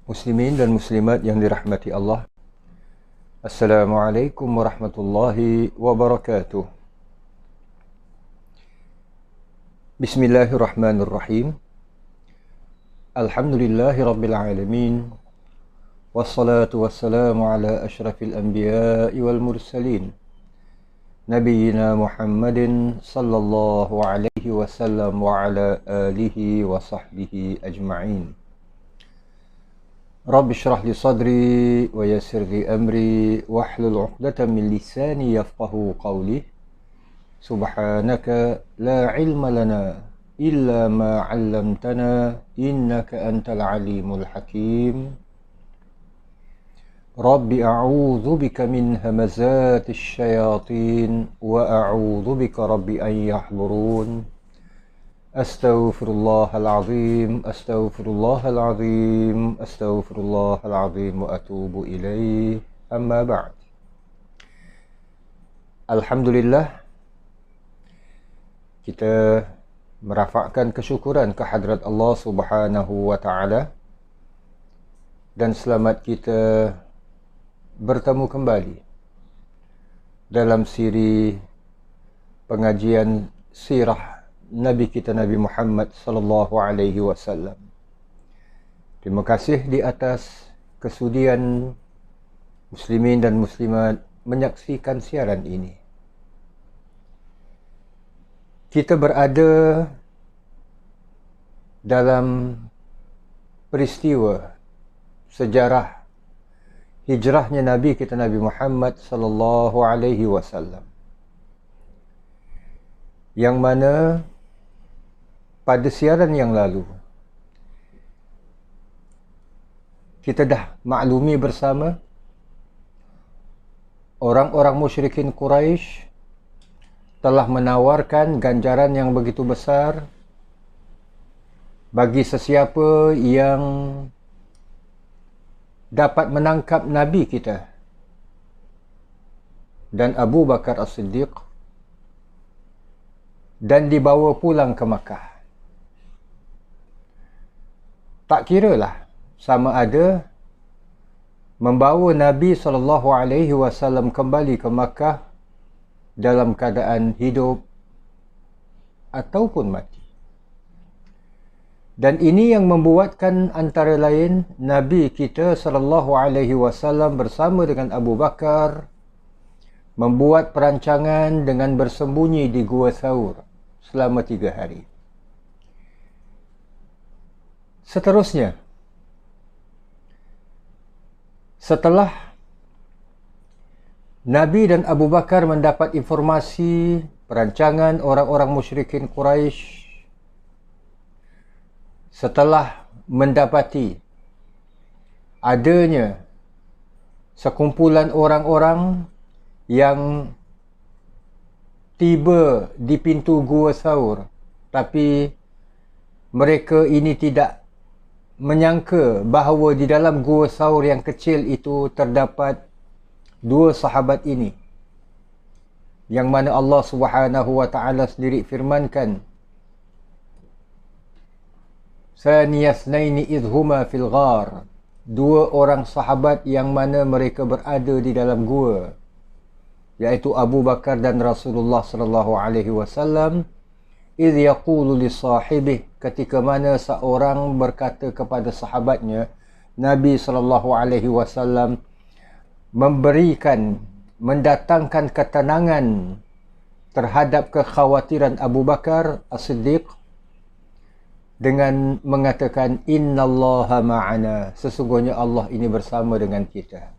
Muslimin dan muslimat yang dirahmati Allah, Assalamualaikum warahmatullahi wabarakatuh. Bismillahirrahmanirrahim. Alhamdulillahi rabbil alamin. Wassalatu wassalamu ala ashrafil anbiya'i wal mursalin, Nabiyyina Muhammadin sallallahu alaihi wasallam wa ala alihi wa sahbihi ajma'in. Rabbi shrah li sadri wa yassir li amri wahlul 'uqdatam min lisani yafqahu qawli. Subhanaka la ilma lana illa ma 'allamtana innaka antal alimul hakim. Rabbi a'udzu bika min hamazatis syayatin wa a'udzu bika rabbi an yahdurun. Astaghfirullahalazim, astaghfirullahalazim, astaghfirullahalazim wa atubu ilaih. Amma ba'd. Alhamdulillah, kita merafakkan kesyukuran kehadrat Allah Subhanahu wa taala dan selamat kita bertemu kembali dalam siri pengajian sirah Nabi kita Nabi Muhammad sallallahu alaihi wasallam. Terima kasih di atas kesudian muslimin dan muslimat menyaksikan siaran ini. Kita berada dalam peristiwa sejarah hijrahnya Nabi kita Nabi Muhammad sallallahu alaihi wasallam, yang mana pada siaran yang lalu kita dah maklumi bersama orang-orang musyrikin Quraisy telah menawarkan ganjaran yang begitu besar bagi sesiapa yang dapat menangkap Nabi kita dan Abu Bakar As-Siddiq dan dibawa pulang ke Makkah. Tak kiralah sama ada membawa Nabi SAW kembali ke Makkah dalam keadaan hidup ataupun mati. Dan ini yang membuatkan antara lain Nabi kita SAW bersama dengan Abu Bakar membuat perancangan dengan bersembunyi di Gua Thawr selama 3 hari. Seterusnya, setelah Nabi dan Abu Bakar mendapat informasi perancangan orang-orang musyrikin Quraisy, setelah mendapati adanya sekumpulan orang-orang yang tiba di pintu Gua Thawr, tapi mereka ini tidak menyangka bahawa di dalam Gua Thawr yang kecil itu terdapat 2 sahabat ini, yang mana Allah Subhanahu wa taala sendiri firmankan, Saniyasnaini idhuma fil ghar, 2 orang sahabat yang mana mereka berada di dalam gua, iaitu Abu Bakar dan Rasulullah sallallahu alaihi wasallam. Idh yaqulu li sahibih, ketika mana seorang berkata kepada sahabatnya, Nabi sallallahu alaihi wasallam mendatangkan ketenangan terhadap kekhawatiran Abu Bakar As-Siddiq dengan mengatakan, innallaha ma'ana, sesungguhnya Allah ini bersama dengan kita.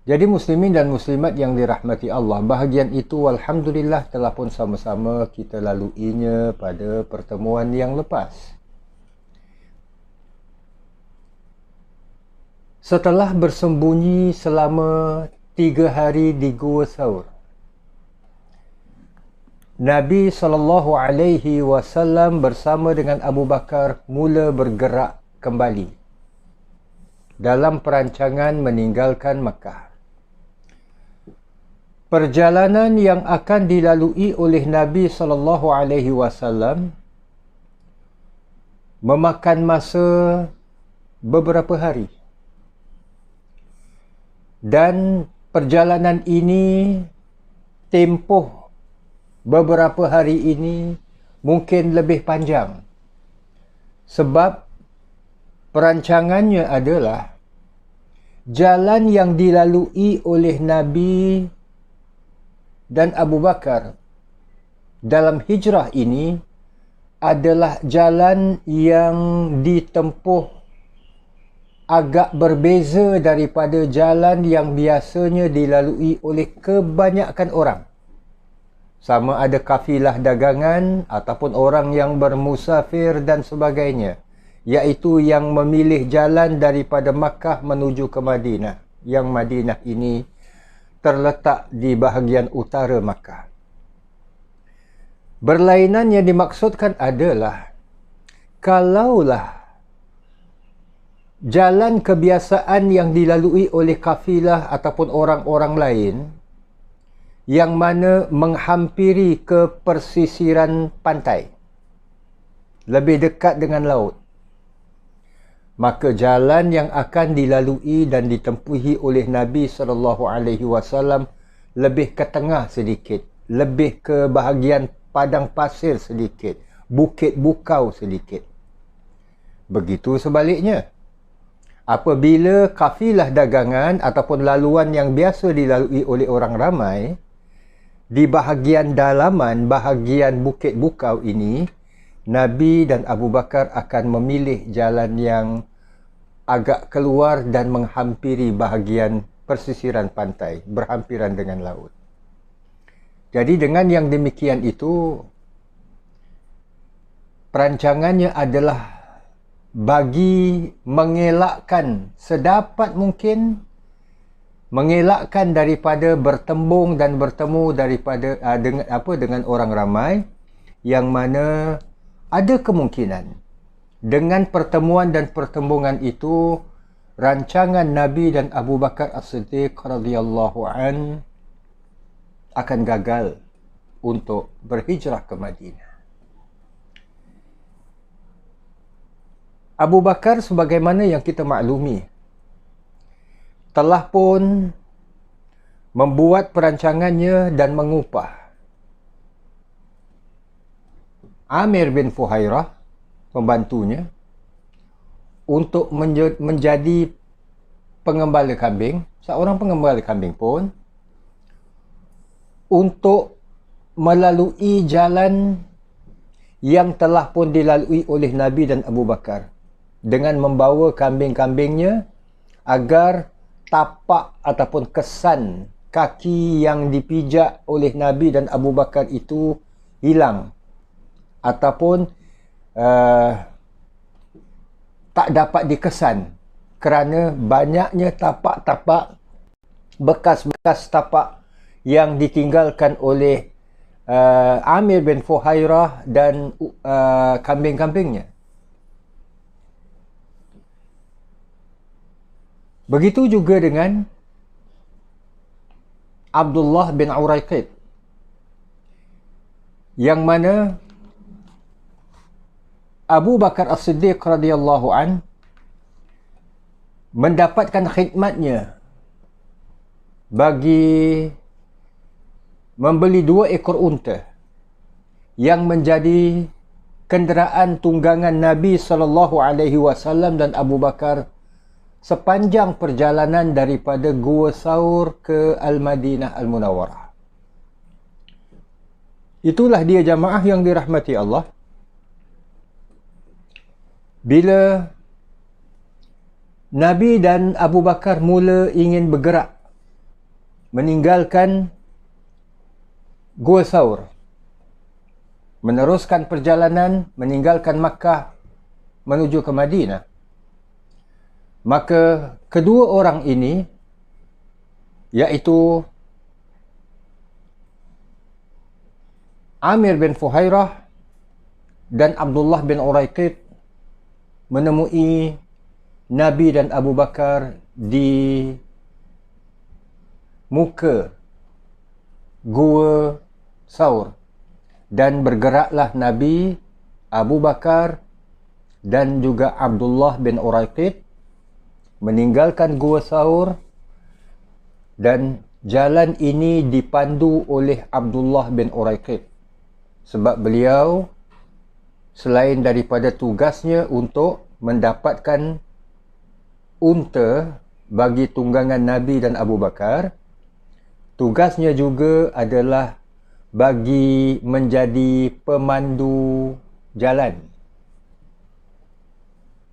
Jadi muslimin dan muslimat yang dirahmati Allah, bahagian itu alhamdulillah telah pun sama-sama kita laluinya pada pertemuan yang lepas. Setelah bersembunyi selama 3 hari di Gua Thawr, Nabi SAW bersama dengan Abu Bakar mula bergerak kembali dalam perancangan meninggalkan Makkah. Perjalanan yang akan dilalui oleh Nabi SAW memakan masa beberapa hari. Dan perjalanan ini, tempoh beberapa hari ini mungkin lebih panjang. Sebab perancangannya adalah jalan yang dilalui oleh Nabi dan Abu Bakar dalam hijrah ini adalah jalan yang ditempuh agak berbeza daripada jalan yang biasanya dilalui oleh kebanyakan orang. Sama ada kafilah dagangan ataupun orang yang bermusafir dan sebagainya, iaitu yang memilih jalan daripada Makkah menuju ke Madinah. Yang Madinah ini terletak di bahagian utara Makkah. Berlainan yang dimaksudkan adalah kalaulah jalan kebiasaan yang dilalui oleh kafilah ataupun orang-orang lain yang mana menghampiri ke persisiran pantai, lebih dekat dengan laut, maka jalan yang akan dilalui dan ditempuhi oleh Nabi SAW lebih ke tengah sedikit, lebih ke bahagian padang pasir sedikit, bukit bukau sedikit. Begitu sebaliknya. Apabila kafilah dagangan ataupun laluan yang biasa dilalui oleh orang ramai, di bahagian dalaman, bahagian bukit bukau ini, Nabi dan Abu Bakar akan memilih jalan yang agak keluar dan menghampiri bahagian persisiran pantai, berhampiran dengan laut. Jadi dengan yang demikian itu, perancangannya adalah bagi mengelakkan sedapat mungkin, mengelakkan daripada bertembung dan bertemu daripada dengan orang ramai, yang mana ada kemungkinan dengan pertemuan dan pertembungan itu rancangan Nabi dan Abu Bakar As-Siddiq radhiyallahu an akan gagal untuk berhijrah ke Madinah. Abu Bakar, sebagaimana yang kita maklumi, telah pun membuat perancangannya dan mengupah Amir bin Fuhairah, pembantunya, untuk menjadi pengembala kambing, seorang pengembala kambing pun, untuk melalui jalan yang telah pun dilalui oleh Nabi dan Abu Bakar, dengan membawa kambing-kambingnya agar tapak ataupun kesan kaki yang dipijak oleh Nabi dan Abu Bakar itu hilang ataupun tak dapat dikesan kerana banyaknya tapak-tapak, bekas-bekas tapak yang ditinggalkan oleh Amir bin Fuhairah dan kambing-kambingnya. Begitu juga dengan Abdullah bin Uraiqid, yang mana Abu Bakar As-Siddiq radhiyallahu an mendapatkan khidmatnya bagi membeli 2 ekor unta yang menjadi kenderaan tunggangan Nabi SAW dan Abu Bakar sepanjang perjalanan daripada Gua Saur ke Al-Madinah Al-Munawwarah. Itulah dia jamaah yang dirahmati Allah. Bila Nabi dan Abu Bakar mula ingin bergerak meninggalkan Gua Saur, meneruskan perjalanan meninggalkan Makkah menuju ke Madinah, maka kedua orang ini, iaitu Amir bin Fuhairah dan Abdullah bin Uraiqid, menemui Nabi dan Abu Bakar di muka Gua Saur, dan bergeraklah Nabi, Abu Bakar dan juga Abdullah bin Uraiqid meninggalkan Gua Saur, dan jalan ini dipandu oleh Abdullah bin Uraiqid, sebab beliau selain daripada tugasnya untuk mendapatkan unta bagi tunggangan Nabi dan Abu Bakar, tugasnya juga adalah bagi menjadi pemandu jalan.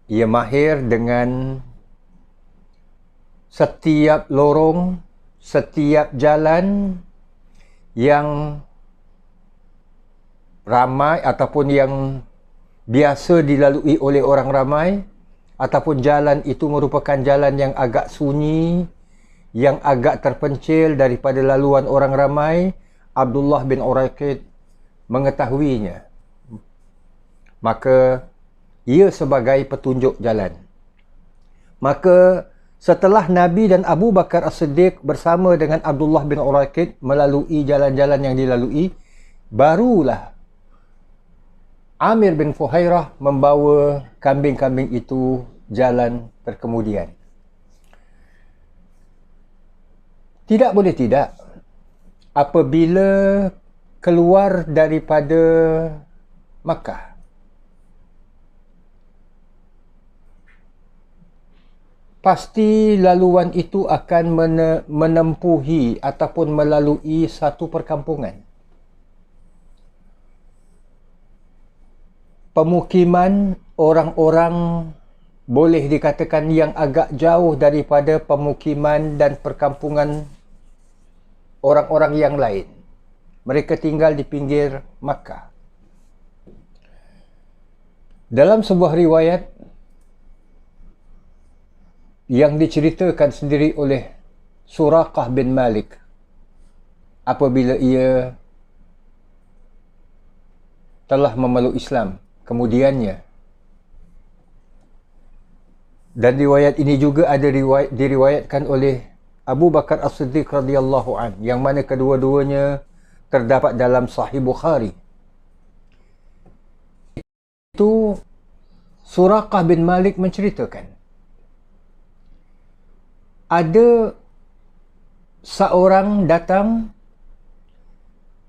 Ia mahir dengan setiap lorong, setiap jalan yang ramai ataupun yang biasa dilalui oleh orang ramai, ataupun jalan itu merupakan jalan yang agak sunyi, yang agak terpencil daripada laluan orang ramai, Abdullah bin Uraiqid mengetahuinya. Maka ia sebagai petunjuk jalan. Maka setelah Nabi dan Abu Bakar As-Siddiq bersama dengan Abdullah bin Uraiqid melalui jalan-jalan yang dilalui, barulah Amir bin Fuhairah membawa kambing-kambing itu jalan terkemudian. Tidak boleh tidak, apabila keluar daripada Makkah, pasti laluan itu akan menempuhi ataupun melalui satu perkampungan. Pemukiman orang-orang boleh dikatakan yang agak jauh daripada pemukiman dan perkampungan orang-orang yang lain. Mereka tinggal di pinggir Makkah. Dalam sebuah riwayat yang diceritakan sendiri oleh Suraqah bin Malik, apabila ia telah memeluk Islam kemudiannya, dan riwayat ini juga ada diriwayatkan oleh Abu Bakar As-Siddiq radhiyallahu an, yang mana kedua-duanya terdapat dalam Sahih Bukhari. Itu Suraqah bin Malik menceritakan, ada seorang datang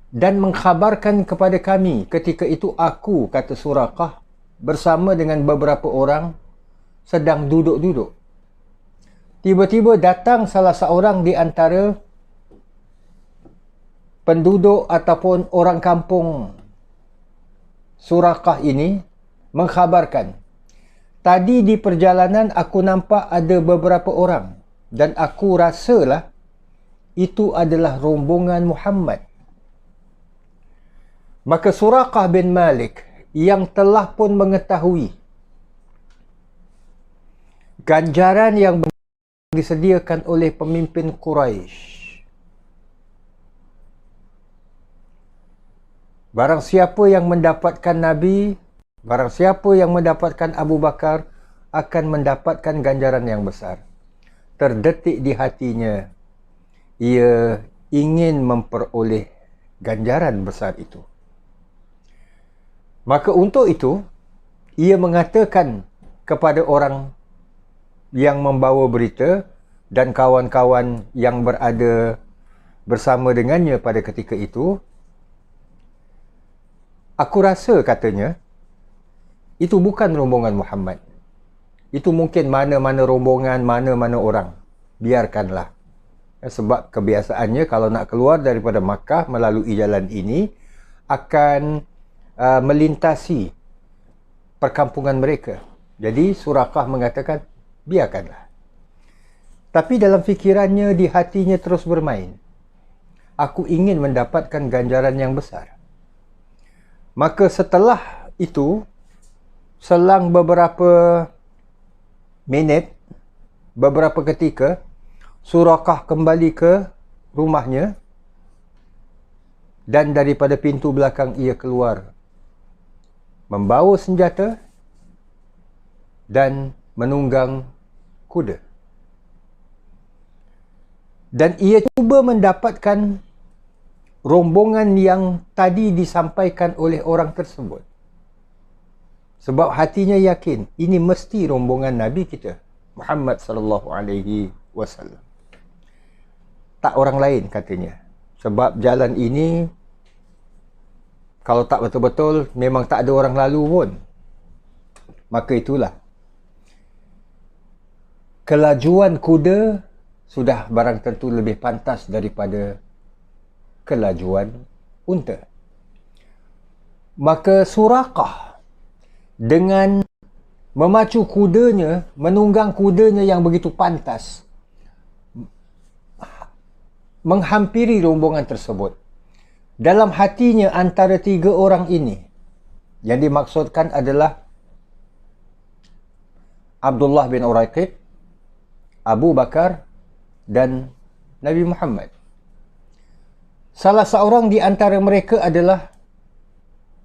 dan mengkhabarkan kepada kami, ketika itu aku, kata Suraqah, bersama dengan beberapa orang sedang duduk-duduk. Tiba-tiba datang salah seorang di antara penduduk ataupun orang kampung Suraqah ini mengkhabarkan, tadi di perjalanan aku nampak ada beberapa orang dan aku rasalah itu adalah rombongan Muhammad. Maka Suraqah bin Malik yang telah pun mengetahui ganjaran yang disediakan oleh pemimpin Quraisy, barang siapa yang mendapatkan Nabi, barang siapa yang mendapatkan Abu Bakar akan mendapatkan ganjaran yang besar. Terdetik di hatinya, ia ingin memperoleh ganjaran besar itu. Maka untuk itu, ia mengatakan kepada orang yang membawa berita dan kawan-kawan yang berada bersama dengannya pada ketika itu, aku rasa, katanya, itu bukan rombongan Muhammad. Itu mungkin mana-mana rombongan, mana-mana orang. Biarkanlah. Sebab kebiasaannya kalau nak keluar daripada Makkah melalui jalan ini, akan melintasi perkampungan mereka. Jadi Suraqah mengatakan, biarkanlah. Tapi dalam fikirannya, di hatinya terus bermain, aku ingin mendapatkan ganjaran yang besar. Maka setelah itu, selang beberapa minit, beberapa ketika, Suraqah kembali ke rumahnya, dan daripada pintu belakang ia keluar membawa senjata dan menunggang kuda. Dan ia cuba mendapatkan rombongan yang tadi disampaikan oleh orang tersebut. Sebab hatinya yakin, ini mesti rombongan Nabi kita. Muhammad sallallahu alaihi wasallam. Tak orang lain katanya. Sebab jalan ini kalau tak betul-betul memang tak ada orang lalu pun. Maka itulah, kelajuan kuda sudah barang tentu lebih pantas daripada kelajuan unta. Maka Suraqah dengan memacu kudanya, menunggang kudanya yang begitu pantas, menghampiri rombongan tersebut. Dalam hatinya antara tiga orang ini, yang dimaksudkan adalah Abdullah bin Uraiqid, Abu Bakar dan Nabi Muhammad. Salah seorang di antara mereka adalah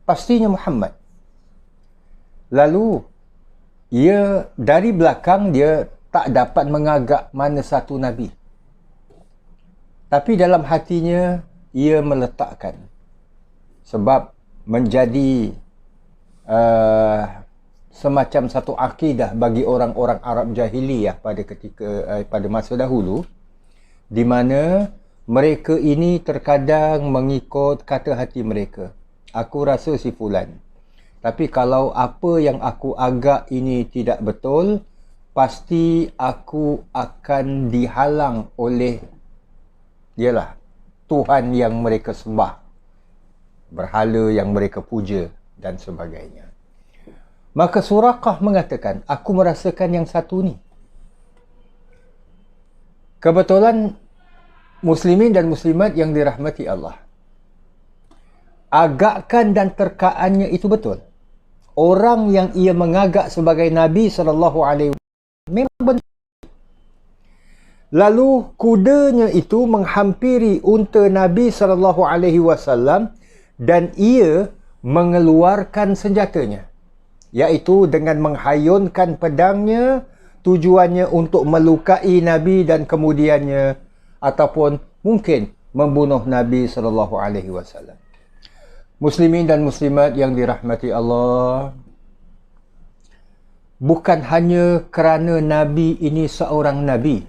pastinya Muhammad. Lalu ia dari belakang dia tak dapat mengagak mana satu Nabi. Tapi dalam hatinya ia meletakkan, sebab menjadi semacam satu akidah bagi orang-orang Arab jahiliyah pada masa dahulu, di mana mereka ini terkadang mengikut kata hati mereka. Aku rasa si fulan, tapi kalau apa yang aku agak ini tidak betul, pasti aku akan dihalang oleh Tuhan yang mereka sembah, berhala yang mereka puja dan sebagainya. Maka Suraqah mengatakan, aku merasakan yang satu ni. Kebetulan muslimin dan muslimat yang dirahmati Allah, agakan dan terkaannya itu betul. Orang yang ia mengagak sebagai Nabi SAW memang benar. Lalu kudanya itu menghampiri unta Nabi SAW dan ia mengeluarkan senjatanya, iaitu dengan menghayunkan pedangnya, tujuannya untuk melukai Nabi dan kemudiannya ataupun mungkin membunuh Nabi SAW. Muslimin dan muslimat yang dirahmati Allah, bukan hanya kerana Nabi ini seorang Nabi,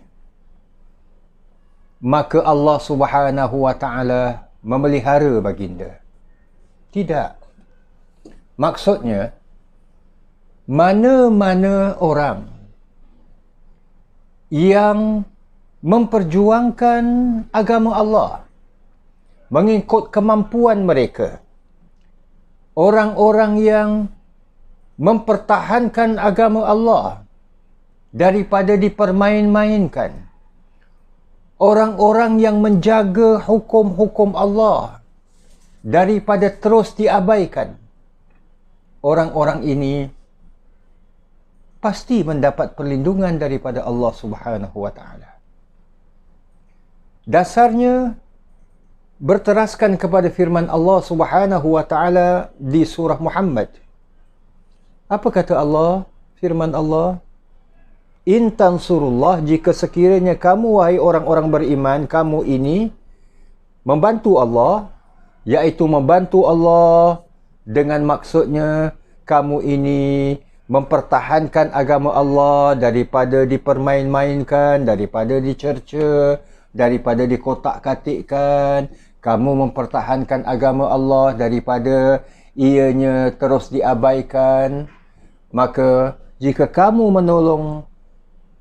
maka Allah Subhanahu wa Ta'ala memelihara baginda. Tidak. Maksudnya, mana-mana orang yang memperjuangkan agama Allah mengikut kemampuan mereka, orang-orang yang mempertahankan agama Allah daripada dipermain-mainkan, orang-orang yang menjaga hukum-hukum Allah daripada terus diabaikan, orang-orang ini pasti mendapat perlindungan daripada Allah Subhanahu wa Ta'ala. Dasarnya berteraskan kepada firman Allah Subhanahu wa Ta'ala di surah Muhammad. Apa kata Allah? Firman Allah, in tansurullah, jika sekiranya kamu wahai orang-orang beriman, kamu ini membantu Allah, iaitu membantu Allah dengan maksudnya kamu ini mempertahankan agama Allah daripada dipermain-mainkan, daripada dicerca, daripada dikotak-katikkan. Kamu mempertahankan agama Allah daripada ianya terus diabaikan. Maka jika kamu menolong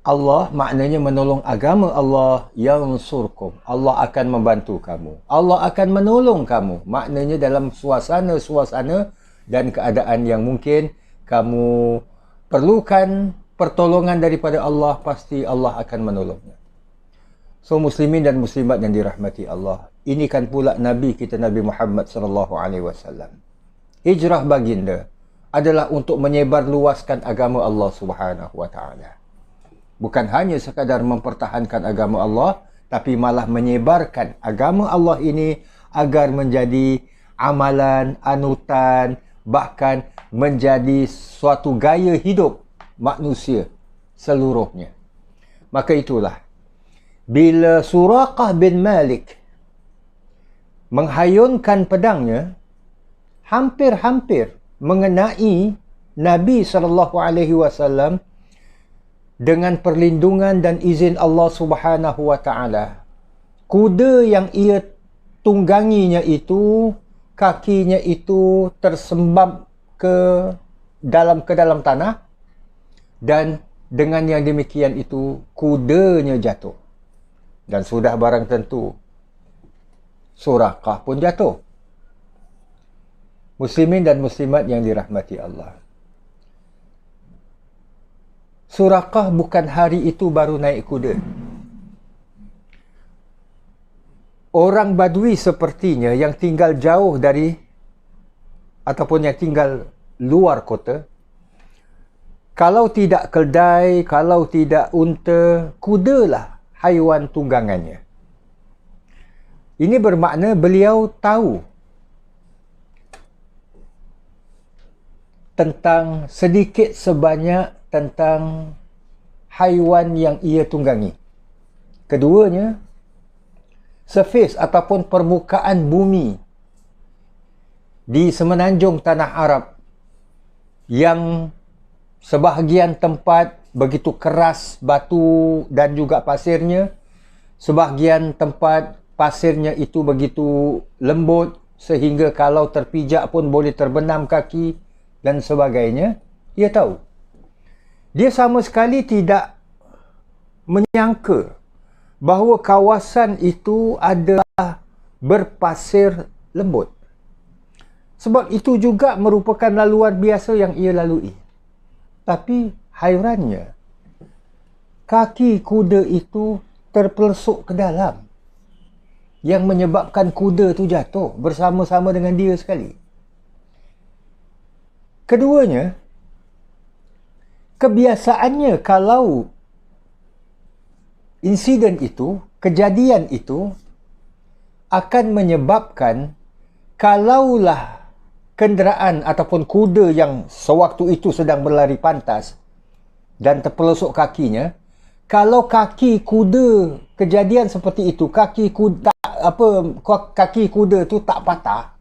Allah, maknanya menolong agama Allah, yansurkum, Allah akan membantu kamu, Allah akan menolong kamu, maknanya dalam suasana-suasana dan keadaan yang mungkin kamu perlukan pertolongan daripada Allah, pasti Allah akan menolongnya. So muslimin dan muslimat yang dirahmati Allah, ini kan pula Nabi kita, Nabi Muhammad SAW. Hijrah baginda adalah untuk menyebar luaskan agama Allah Subhanahu wa Ta'ala. Bukan hanya sekadar mempertahankan agama Allah, tapi malah menyebarkan agama Allah ini agar menjadi amalan, anutan, bahkan menjadi suatu gaya hidup manusia seluruhnya. Maka itulah, bila Suraqah bin Malik menghayunkan pedangnya, hampir-hampir mengenai Nabi SAW, dengan perlindungan dan izin Allah Subhanahu wa taala. Kuda yang ia tungganginya itu, kakinya itu tersembam ke dalam tanah, dan dengan yang demikian itu kudanya jatuh. Dan sudah barang tentu Suraqah pun jatuh. Muslimin dan muslimat yang dirahmati Allah, Suraqah bukan hari itu baru naik kuda. Orang Badui sepertinya yang tinggal jauh dari ataupun yang tinggal luar kota, kalau tidak keldai, kalau tidak unta, kudalah haiwan tunggangannya. Ini bermakna beliau tahu tentang sedikit sebanyak tentang haiwan yang ia tunggangi. Keduanya, surface ataupun permukaan bumi di semenanjung tanah Arab yang sebahagian tempat begitu keras batu dan juga pasirnya, sebahagian tempat pasirnya itu begitu lembut sehingga kalau terpijak pun boleh terbenam kaki dan sebagainya. Ia tahu. Dia sama sekali tidak menyangka bahawa kawasan itu adalah berpasir lembut. Sebab itu juga merupakan laluan biasa yang ia lalui. Tapi hairannya, kaki kuda itu terpelesuk ke dalam, yang menyebabkan kuda tu jatuh bersama-sama dengan dia sekali. Keduanya, kebiasaannya kalau insiden itu, kejadian itu akan menyebabkan kalaulah kenderaan ataupun kuda yang sewaktu itu sedang berlari pantas dan terpelosok kakinya, kalau kaki kuda, kejadian seperti itu, kaki kuda tu tak patah,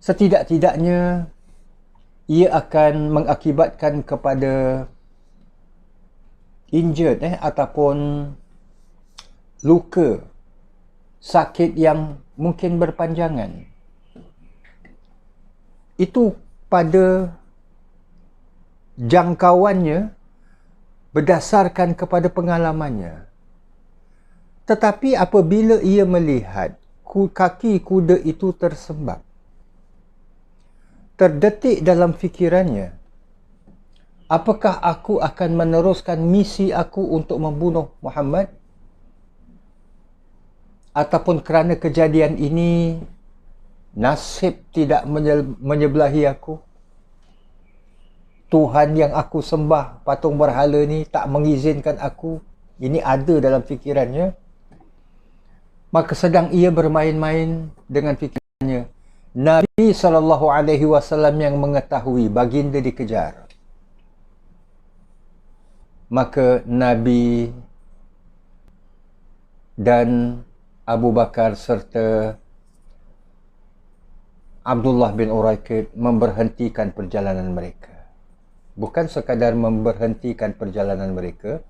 setidak-tidaknya ia akan mengakibatkan kepada injured ataupun luka, sakit yang mungkin berpanjangan. Itu pada jangkauannya berdasarkan kepada pengalamannya. Tetapi apabila ia melihat kaki kuda itu tersembam, terdetik dalam fikirannya, apakah aku akan meneruskan misi aku untuk membunuh Muhammad? Ataupun kerana kejadian ini nasib tidak menyebelahi aku? Tuhan yang aku sembah, patung berhala ni, tak mengizinkan aku? Ini ada dalam fikirannya. Maka sedang ia bermain-main dengan fikirannya. Nabi SAW yang mengetahui baginda dikejar. Maka Nabi dan Abu Bakar serta Abdullah bin Uraikid memberhentikan perjalanan mereka. Bukan sekadar memberhentikan perjalanan mereka,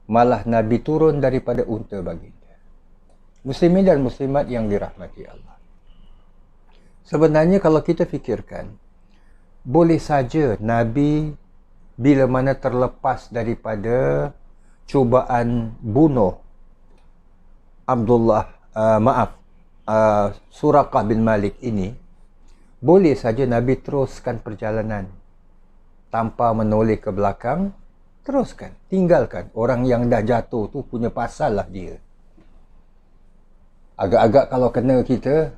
malah Nabi turun daripada unta baginda. Muslimin dan muslimat yang dirahmati Allah, sebenarnya kalau kita fikirkan, boleh saja Nabi bila mana terlepas daripada cubaan bunuh Suraqah bin Malik ini, boleh saja Nabi teruskan perjalanan tanpa menoleh ke belakang. Teruskan, tinggalkan. Orang yang dah jatuh tu punya pasal lah dia. Agak-agak kalau kena kita,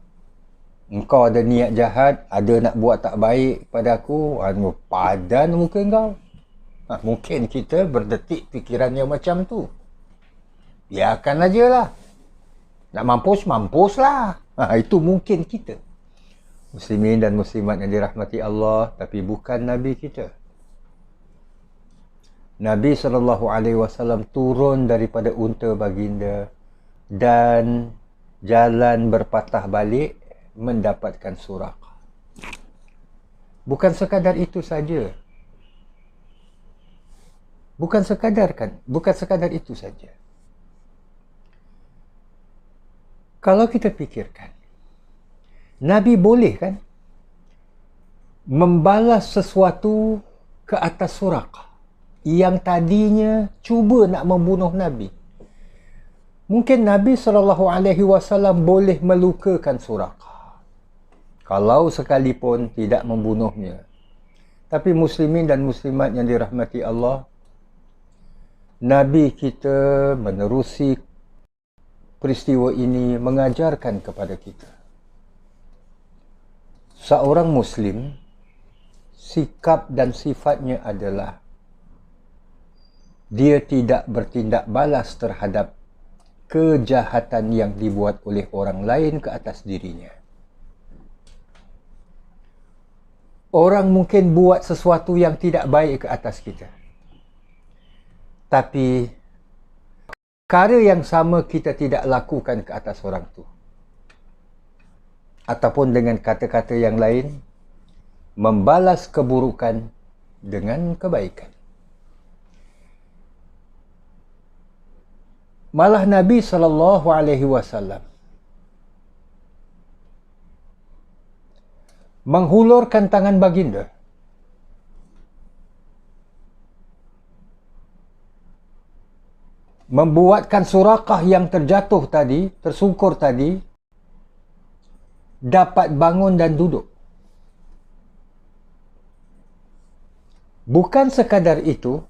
engkau ada niat jahat, ada nak buat tak baik pada aku, padan muka engkau. Mungkin kita berdetik fikirannya macam tu. Biarkan aja lah. Nak mampus, mampuslah. Itu mungkin kita. Muslimin dan muslimat yang dirahmati Allah, tapi bukan Nabi kita. Nabi SAW turun daripada unta baginda dan jalan berpatah balik mendapatkan Suraqah. Bukan sekadar itu saja. Bukan sekadar itu saja. Kalau kita fikirkan, Nabi boleh kan membalas sesuatu ke atas Suraqah yang tadinya cuba nak membunuh Nabi. Mungkin Nabi SAW boleh melukakan Suraqah kalau sekalipun tidak membunuhnya. Tapi muslimin dan muslimat yang dirahmati Allah, Nabi kita menerusi peristiwa ini mengajarkan kepada kita, seorang Muslim, sikap dan sifatnya adalah dia tidak bertindak balas terhadap kejahatan yang dibuat oleh orang lain ke atas dirinya. Orang mungkin buat sesuatu yang tidak baik ke atas kita, tapi perkara yang sama kita tidak lakukan ke atas orang tu. Ataupun dengan kata-kata yang lain, membalas keburukan dengan kebaikan. Malah Nabi SAW menghulurkan tangan baginda membuatkan Suraqah yang tersungkur tadi dapat bangun dan duduk. Bukan sekadar itu,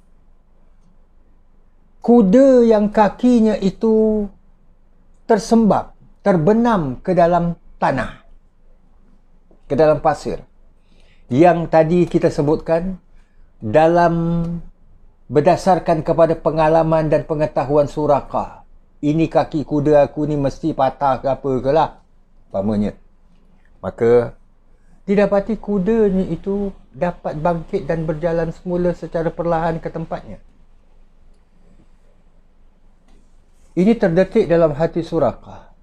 kuda yang kakinya itu terbenam ke dalam tanah, ke dalam pasir, yang tadi kita sebutkan berdasarkan kepada pengalaman dan pengetahuan Suraqah, ini kaki kuda aku ni mesti patah ke apa ke lah, umpamanya. Maka didapati kudanya itu dapat bangkit dan berjalan semula secara perlahan ke tempatnya. Ini terdetik dalam hati Suraqah.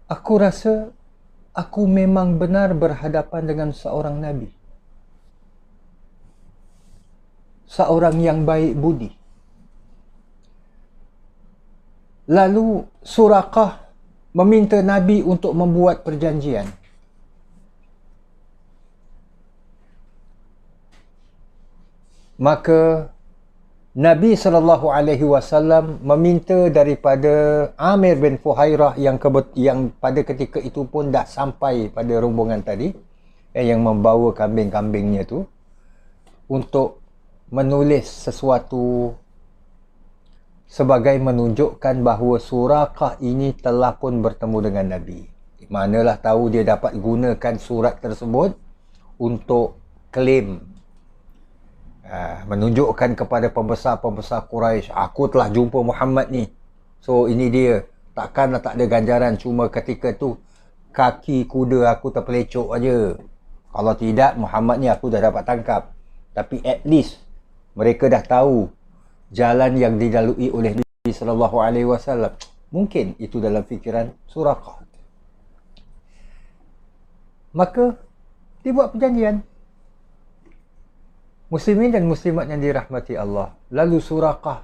Aku rasa aku memang benar berhadapan dengan seorang Nabi, seorang yang baik budi. Lalu Suraqah meminta Nabi untuk membuat perjanjian. Maka Nabi SAW meminta daripada Amir bin Fuhairah yang pada ketika itu pun dah sampai pada rombongan tadi, yang membawa kambing-kambingnya tu, untuk menulis sesuatu sebagai menunjukkan bahawa Suraqah ini telah pun bertemu dengan Nabi. Manalah tahu dia dapat gunakan surat tersebut untuk klaim, menunjukkan kepada pembesar-pembesar Quraisy, aku telah jumpa Muhammad ni. So ini dia. Takkanlah tak ada ganjaran, cuma ketika tu kaki kuda aku terpelecok aja. Kalau tidak, Muhammad ni aku dah dapat tangkap. Tapi at least mereka dah tahu jalan yang dilalui oleh Nabi SAW. Mungkin itu dalam fikiran Suraqah. Maka dibuat perjanjian. Muslimin dan muslimat yang dirahmati Allah. Lalu Suraqah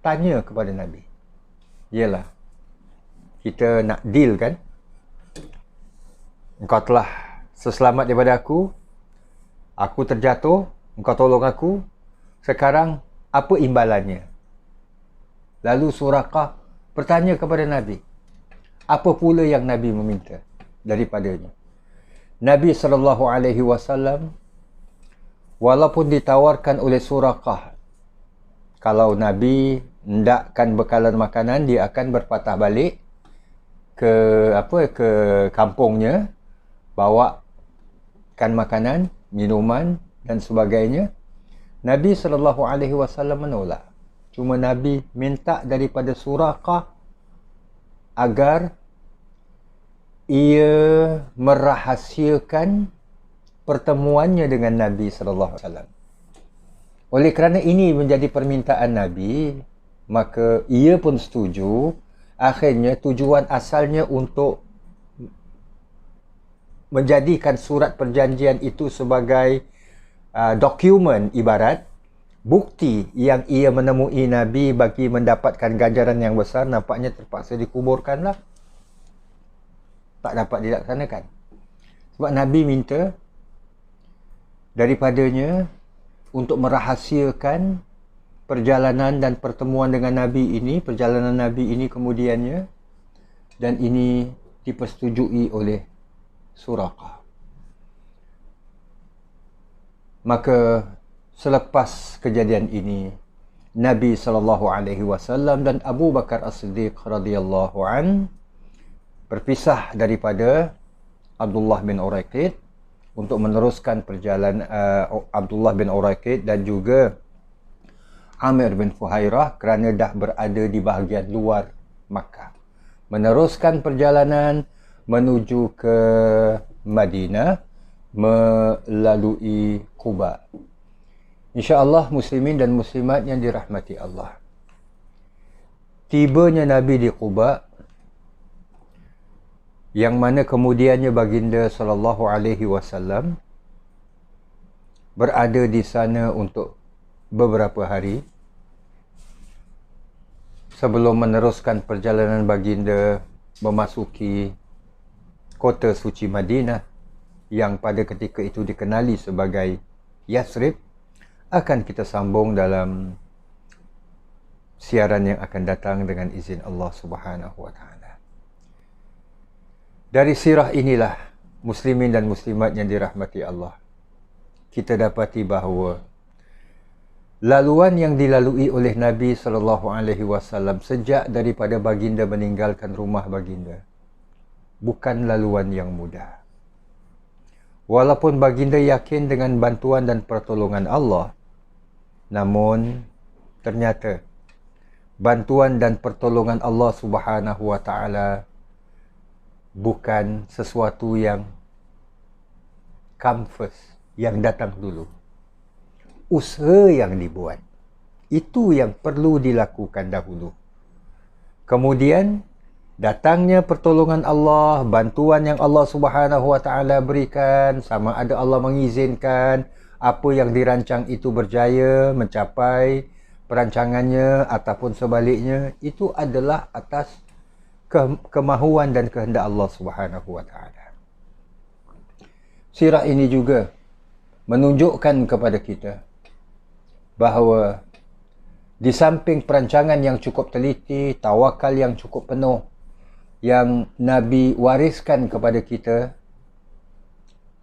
tanya kepada Nabi, yalah, kita nak deal kan? Engkau telah seselamat daripada aku terjatuh, engkau tolong aku. Sekarang apa imbalannya? Lalu Suraqah bertanya kepada Nabi, apa pula yang Nabi meminta daripadanya? Nabi SAW, walaupun ditawarkan oleh Suraqah, kalau Nabi hendakkan bekalan makanan, dia akan berpatah balik ke kampungnya, bawakan makanan, minuman dan sebagainya. Nabi SAW menolak. Cuma Nabi minta daripada Suraqah agar ia merahasiakan pertemuannya dengan Nabi SAW. Oleh kerana ini menjadi permintaan Nabi, maka ia pun setuju. Akhirnya tujuan asalnya untuk menjadikan surat perjanjian itu sebagai dokumen, ibarat bukti yang ia menemui Nabi bagi mendapatkan ganjaran yang besar, nampaknya terpaksa dikuburkanlah. Tak dapat dilaksanakan. Sebab Nabi minta daripadanya untuk merahasiakan perjalanan dan pertemuan dengan Nabi ini, perjalanan Nabi ini kemudiannya, dan ini dipersetujui oleh Suraqah. Maka selepas kejadian ini, Nabi SAW dan Abu Bakar As-Siddiq radhiyallahu an berpisah daripada Abdullah bin Uraiqid untuk meneruskan perjalanan Abdullah bin Uraiqid dan juga Amir bin Fuhairah kerana dah berada di bahagian luar Makkah, meneruskan perjalanan menuju ke Madinah melalui Quba. InsyaAllah muslimin dan muslimat yang dirahmati Allah, tibanya Nabi di Quba, yang mana kemudiannya baginda sallallahu alaihi wasallam berada di sana untuk beberapa hari sebelum meneruskan perjalanan baginda memasuki kota suci Madinah yang pada ketika itu dikenali sebagai Yathrib. Akan kita sambung dalam siaran yang akan datang dengan izin Allah Subhanahu wa taala. Dari sirah inilah muslimin dan muslimat yang dirahmati Allah, kita dapati bahawa laluan yang dilalui oleh Nabi SAW sejak daripada baginda meninggalkan rumah baginda bukan laluan yang mudah. Walaupun baginda yakin dengan bantuan dan pertolongan Allah, namun ternyata bantuan dan pertolongan Allah Subhanahu wa taala bukan sesuatu yang come first, yang datang dulu. Usaha yang dibuat, itu yang perlu dilakukan dahulu. Kemudian datangnya pertolongan Allah, bantuan yang Allah Subhanahu wa taala berikan, sama ada Allah mengizinkan apa yang dirancang itu berjaya mencapai perancangannya ataupun sebaliknya, itu adalah atas kemahuan dan kehendak Allah Subhanahu wa taala. Sirah ini juga menunjukkan kepada kita bahawa di samping perancangan yang cukup teliti, tawakal yang cukup penuh yang Nabi wariskan kepada kita,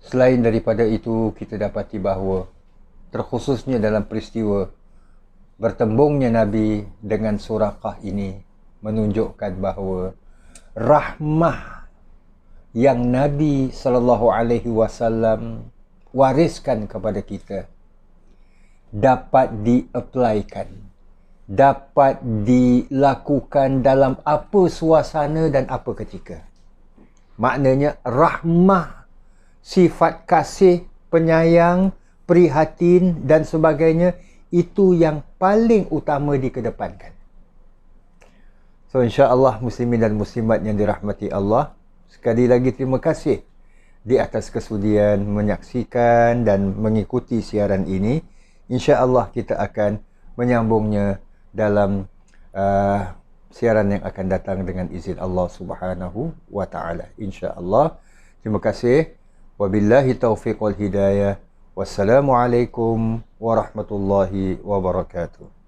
selain daripada itu kita dapati bahawa terkhususnya dalam peristiwa bertembungnya Nabi dengan Suraqah ini menunjukkan bahawa rahmah yang Nabi SAW wariskan kepada kita dapat di-applykan, dapat dilakukan dalam apa suasana dan apa ketika. Maknanya rahmah, sifat kasih, penyayang, prihatin dan sebagainya, itu yang paling utama dikedepankan. So insya-Allah muslimin dan muslimat yang dirahmati Allah, sekali lagi terima kasih di atas kesudian menyaksikan dan mengikuti siaran ini. InsyaAllah kita akan menyambungnya dalam siaran yang akan datang dengan izin Allah Subhanahu wa taala. InsyaAllah. Terima kasih. Wabillahi taufiq wal hidayah. Wassalamualaikum warahmatullahi wabarakatuh.